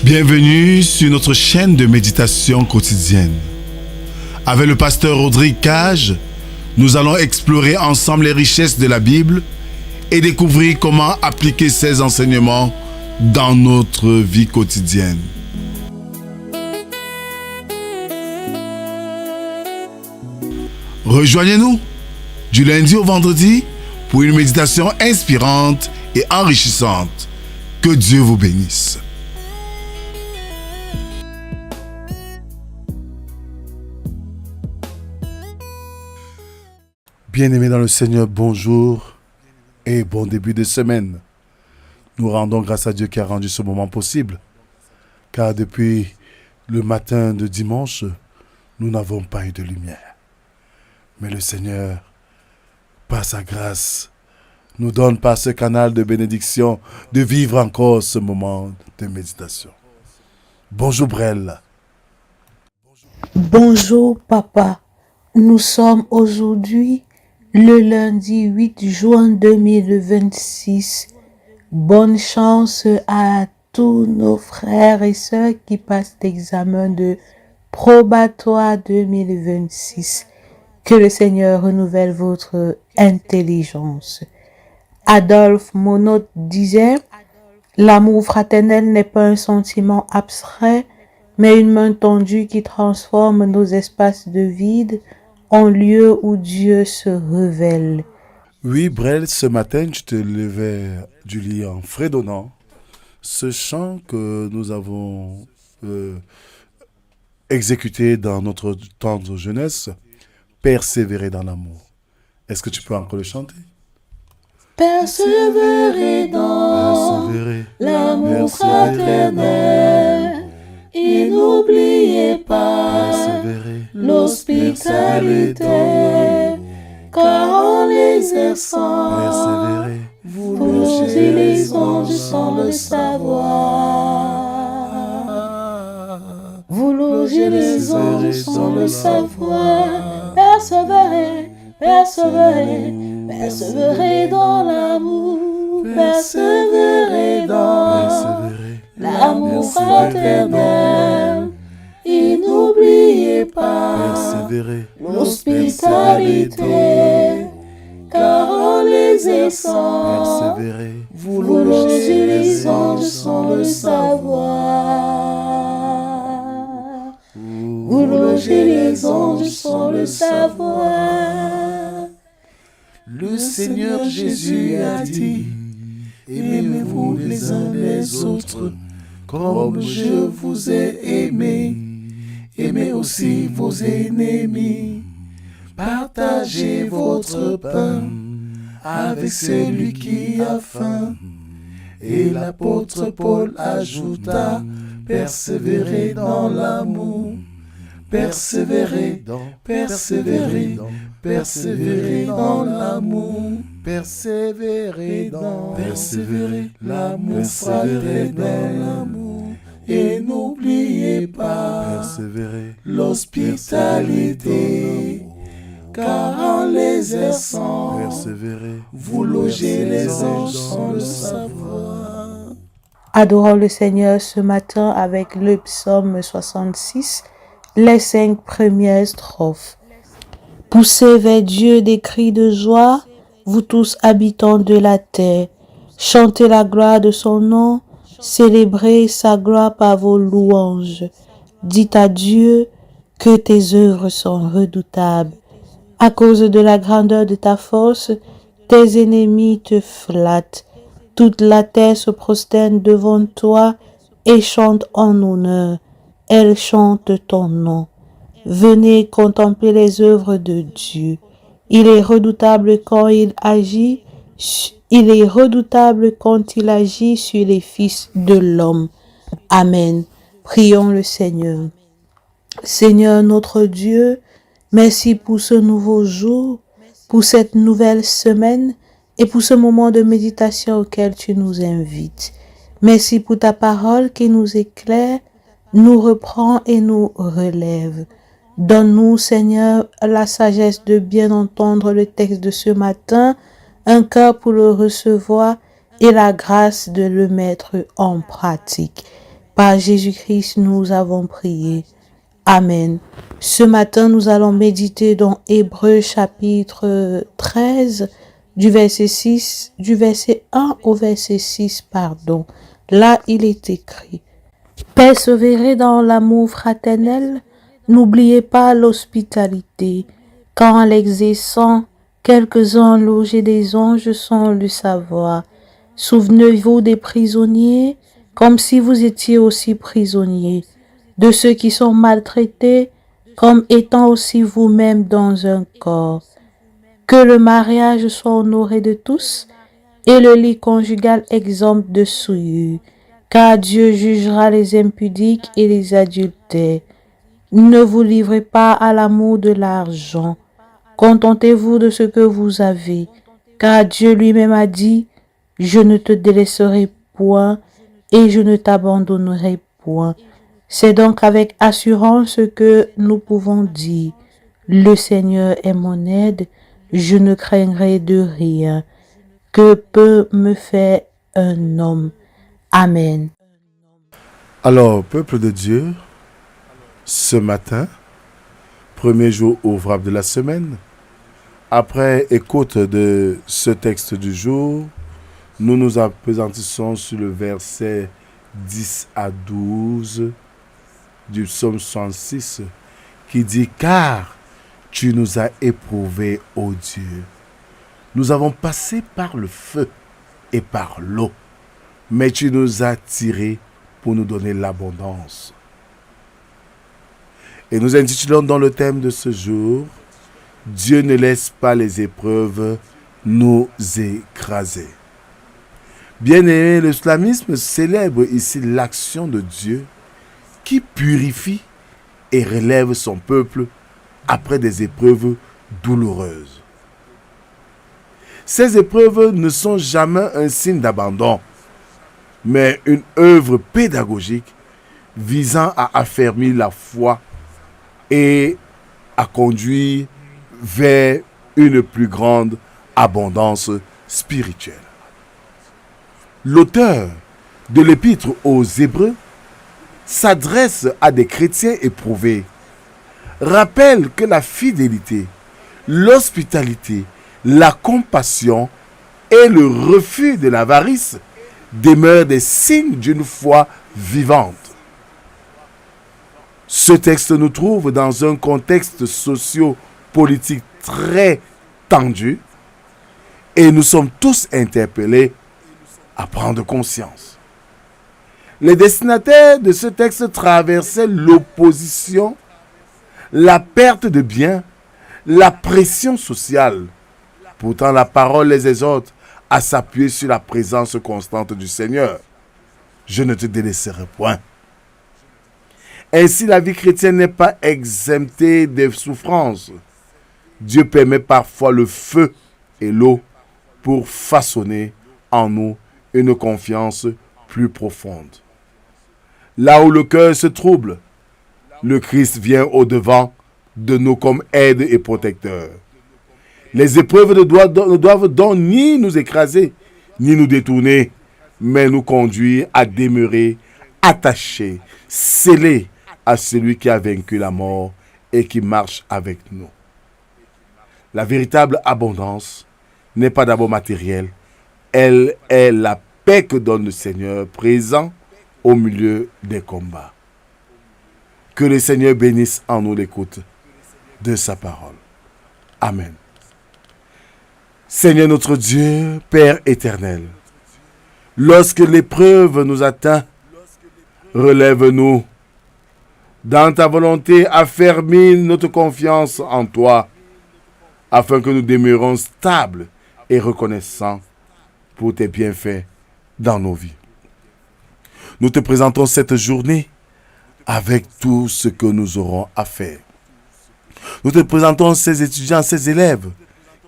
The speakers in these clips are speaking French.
Bienvenue sur notre chaîne de méditation quotidienne. Avec le pasteur Rodrigue Cage, nous allons explorer ensemble les richesses de la Bible et découvrir comment appliquer ces enseignements dans notre vie quotidienne. Rejoignez-nous du lundi au vendredi pour une méditation inspirante et enrichissante. Que Dieu vous bénisse. Bien-aimés dans le Seigneur, bonjour et bon début de semaine. Nous rendons grâce à Dieu qui a rendu ce moment possible, car depuis le matin de dimanche, nous n'avons pas eu de lumière. Mais le Seigneur, par sa grâce, nous donne par ce canal de bénédiction de vivre encore ce moment de méditation. Bonjour Brel. Bonjour papa, nous sommes aujourd'hui le lundi 8 juin 2026. Bonne chance à tous nos frères et sœurs qui passent l'examen de probatoire 2026. Que le Seigneur renouvelle votre intelligence. Adolphe Monod disait, l'amour fraternel n'est pas un sentiment abstrait, mais une main tendue qui transforme nos espaces de vide en lieu où Dieu se révèle. Oui, Brel, ce matin, tu te levais du lit en fredonnant ce chant que nous avons exécuté dans notre temps de jeunesse, persévérer dans l'amour. Est-ce que tu peux encore le chanter? Persévérer dans l'amour fraternel et n'oubliez pas l'hospitalité, car en l'exerçant, vous logez les anges sans le savoir. Vous logez les anges sans le savoir. Persévérer, persévérer, persévérer dans l'amour, persévérer dans l'amour fraternel. Et n'oubliez pas l'hospitalité, car en l'exerçant, vous logez les anges sans le savoir. Vous logez les anges sans le savoir. Le Seigneur Jésus a dit, aimez-vous les uns les autres, comme je vous ai aimé. Aimez aussi vos ennemis. Partagez votre pain avec celui qui a faim. Et l'apôtre Paul ajouta, persévérez dans l'amour. Persévérez, persévérez, persévérez dans l'amour. Persévérez dans l'amour fraternel. Et n'oubliez pas l'hospitalité, car en l'exerçant, vous logez les anges sans le savoir. Adorons le Seigneur ce matin avec le psaume 66, les 5 premières strophes. Poussez vers Dieu des cris de joie, vous tous habitants de la terre. Chantez la gloire de son nom, célébrez sa gloire par vos louanges. Dites à Dieu que tes œuvres sont redoutables. À cause de la grandeur de ta force, tes ennemis te flattent. Toute la terre se prosterne devant toi et chante en honneur. Elle chante ton nom. Venez contempler les œuvres de Dieu. Il est redoutable quand il agit. Il est redoutable quand il agit sur les fils de l'homme. Amen. Prions le Seigneur. Seigneur notre Dieu, merci pour ce nouveau jour, pour cette nouvelle semaine et pour ce moment de méditation auquel tu nous invites. Merci pour ta parole qui nous éclaire, nous reprend et nous relève. Donne-nous, Seigneur, la sagesse de bien entendre le texte de ce matin, un cœur pour le recevoir et la grâce de le mettre en pratique. Par Jésus-Christ, nous avons prié. Amen. Ce matin, nous allons méditer dans Hébreux chapitre 13, du verset 1 au verset 6, pardon. Là, il est écrit: Persévérez dans l'amour fraternel, n'oubliez pas l'hospitalité, car en l'exerçant, quelques-uns logés des anges sans le savoir. Souvenez-vous des prisonniers, comme si vous étiez aussi prisonniers, de ceux qui sont maltraités, comme étant aussi vous-même dans un corps. Que le mariage soit honoré de tous, et le lit conjugal exempt de souillure, car Dieu jugera les impudiques et les adultères. Ne vous livrez pas à l'amour de l'argent. Contentez-vous de ce que vous avez, car Dieu lui-même a dit: Je ne te délaisserai point et je ne t'abandonnerai point. C'est donc avec assurance que nous pouvons dire: Le Seigneur est mon aide, je ne craindrai de rien. Que peut me faire un homme? Amen. Alors, peuple de Dieu, ce matin, premier jour ouvrable de la semaine, après écoute de ce texte du jour, nous nous appesantissons sur le verset 10 à 12 du psaume 66 qui dit: Car tu nous as éprouvés, ô Dieu. Nous avons passé par le feu et par l'eau, mais tu nous as tirés pour nous donner l'abondance. Et nous intitulons dans le thème de ce jour: Dieu ne laisse pas les épreuves nous écraser. Bien-aimé, l'islamisme célèbre ici l'action de Dieu qui purifie et relève son peuple après des épreuves douloureuses. Ces épreuves ne sont jamais un signe d'abandon, mais une œuvre pédagogique visant à affermir la foi et à conduire vers une plus grande abondance spirituelle. L'auteur de l'épître aux Hébreux s'adresse à des chrétiens éprouvés, rappelle que la fidélité, l'hospitalité, la compassion et le refus de l'avarice demeurent des signes d'une foi vivante. Ce texte nous trouve dans un contexte socio-politique très tendu et nous sommes tous interpellés à prendre conscience. Les destinataires de ce texte traversaient l'opposition, la perte de biens, la pression sociale. Pourtant, la parole les exhorte à s'appuyer sur la présence constante du Seigneur. Je ne te délaisserai point. Ainsi, la vie chrétienne n'est pas exemptée des souffrances. Dieu permet parfois le feu et l'eau pour façonner en nous une confiance plus profonde. Là où le cœur se trouble, le Christ vient au-devant de nous comme aide et protecteur. Les épreuves ne doivent donc ni nous écraser, ni nous détourner, mais nous conduire à demeurer attachés, scellés à celui qui a vaincu la mort et qui marche avec nous. La véritable abondance n'est pas d'abord matérielle, elle est la paix que donne le Seigneur présent au milieu des combats. Que le Seigneur bénisse en nous l'écoute de sa parole. Amen. Seigneur notre Dieu, Père éternel, lorsque l'épreuve nous atteint, relève-nous. Dans ta volonté, affermis notre confiance en toi, afin que nous demeurions stables et reconnaissants pour tes bienfaits dans nos vies. Nous te présentons cette journée avec tout ce que nous aurons à faire. Nous te présentons ces étudiants, ces élèves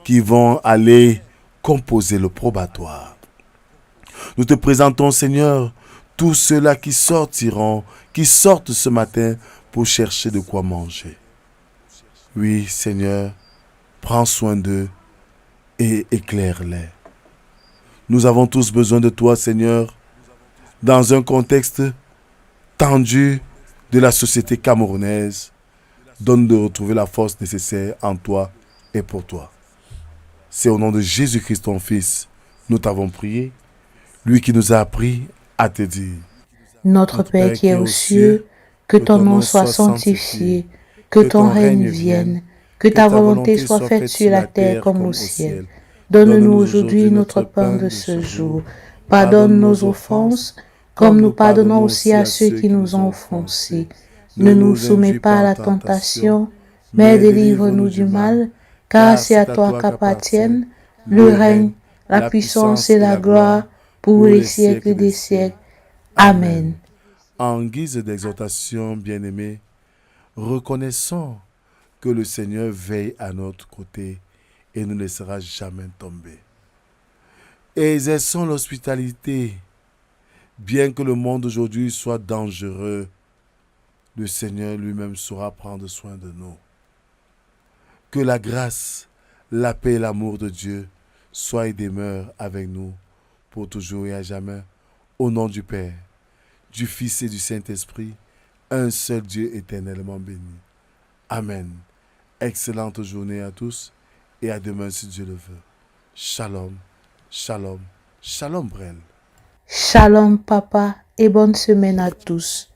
qui vont aller composer le probatoire. Nous te présentons, Seigneur, tous ceux-là qui sortent ce matin pour chercher de quoi manger. Oui, Seigneur, prends soin d'eux et éclaire-les. Nous avons tous besoin de toi, Seigneur, dans un contexte tendu de la société camerounaise. Donne de retrouver la force nécessaire en toi et pour toi. C'est au nom de Jésus-Christ, ton Fils, nous t'avons prié, lui qui nous a appris à te dire: Notre Père qui est aux cieux, que ton nom soit sanctifié, que ton règne vienne, que ta volonté soit faite sur la terre comme au ciel. Donne-nous aujourd'hui notre pain de ce jour. Pardonne nos offenses, comme nous pardonnons aussi à ceux qui nous ont offensés. Ne nous soumets pas à la tentation, mais délivre-nous du mal, car c'est à toi qu'appartiennent le règne, la puissance et la gloire pour les siècles des siècles. Amen. En guise d'exhortation, bien-aimés, reconnaissons que le Seigneur veille à notre côté et ne nous laissera jamais tomber. Et exerçons l'hospitalité. Bien que le monde aujourd'hui soit dangereux, le Seigneur lui-même saura prendre soin de nous. Que la grâce, la paix et l'amour de Dieu soient et demeurent avec nous pour toujours et à jamais. Au nom du Père, du Fils et du Saint-Esprit, un seul Dieu éternellement béni. Amen. Excellente journée à tous et à demain si Dieu le veut. Shalom, shalom, shalom Brel. Shalom papa et bonne semaine à tous.